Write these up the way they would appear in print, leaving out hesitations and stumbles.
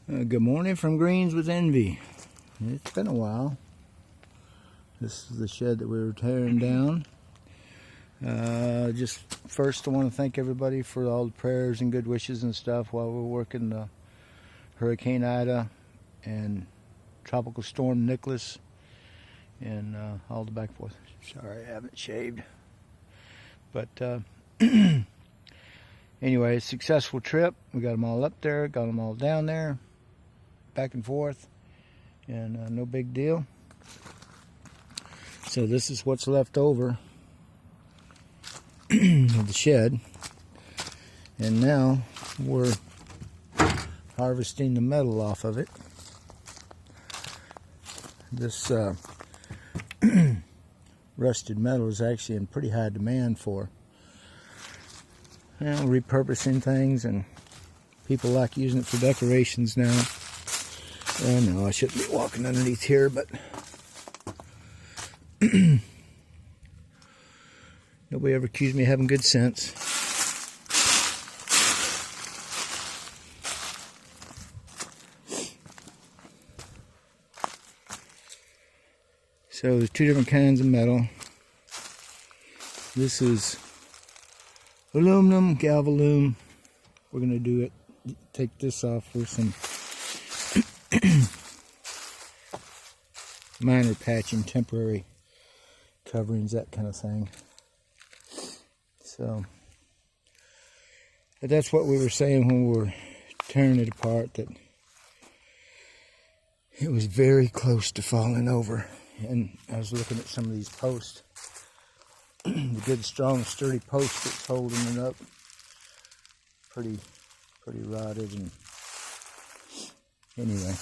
Good morning from Greens with Envy. It's been a while. This is the shed that we were tearing down. Just first I want to thank everybody for all the prayers and good wishes and stuff while we're working the Hurricane Ida and Tropical Storm Nicholas and all the back forth. Sorry, I haven't shaved. But anyway, successful trip. We got them all up there, got them all down there, back and forth, and no big deal. So this is what's left over of the shed, and now we're harvesting the metal off of it. This rusted metal is actually in pretty high demand for repurposing things, and people like using it for decorations now. I know I shouldn't be walking underneath here, but nobody ever accused me of having good sense. So there's two different kinds of metal. This is aluminum, galvalume. We're going to do it, take this off for some minor patching, temporary coverings, that kind of thing. So, but that's what we were saying when we were tearing it apart, that it was very close to falling over. And I was looking at some of these posts, the good, strong, sturdy post that's holding it up, pretty rotted, and anyway,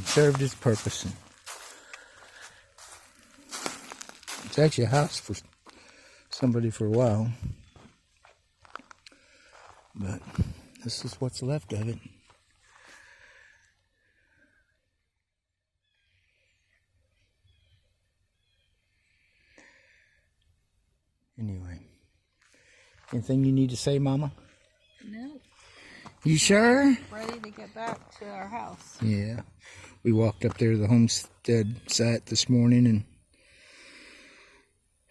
served its purpose. And it's actually a house for somebody for a while, but this is what's left of it. Anyway, anything you need to say, Mama? No. You sure? Ready to get back to our house. Yeah. We walked up there to the homestead site this morning,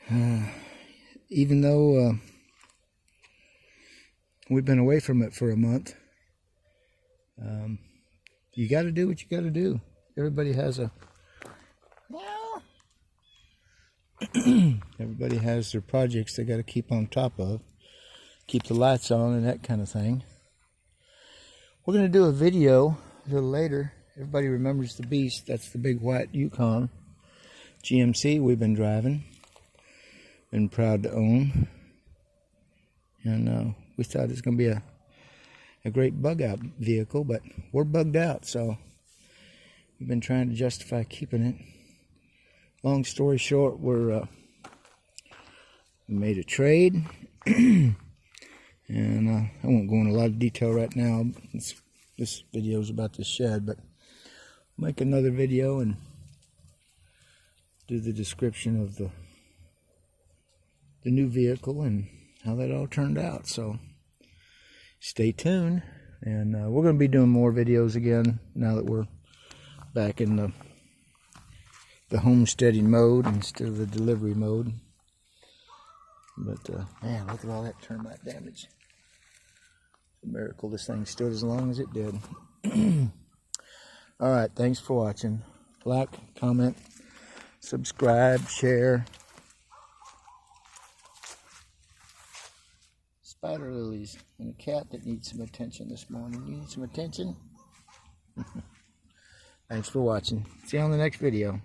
and even though we've been away from it for a month, you got to do what you got to do. Everybody has a... Everybody has their projects they got to keep on top of, keep the lights on and that kind of thing. We're going to do a video a little later. Everybody remembers the Beast. That's the big white Yukon GMC we've been driving, been proud to own, and we thought it was going to be a great bug out vehicle, but we're bugged out, so we've been trying to justify keeping it. Long story short, we made a trade, and I won't go into a lot of detail right now. This video is about the shed, but I'll make another video and do the description of the new vehicle and how that all turned out. So stay tuned, and we're going to be doing more videos again now that we're back in the homesteading mode instead of the delivery mode. But man, look at all that termite damage. It's a miracle this thing stood as long as it did. Alright, thanks for watching. Like, comment, subscribe, share. Spider lilies and a cat that needs some attention this morning. You need some attention? Thanks for watching. See you on the next video.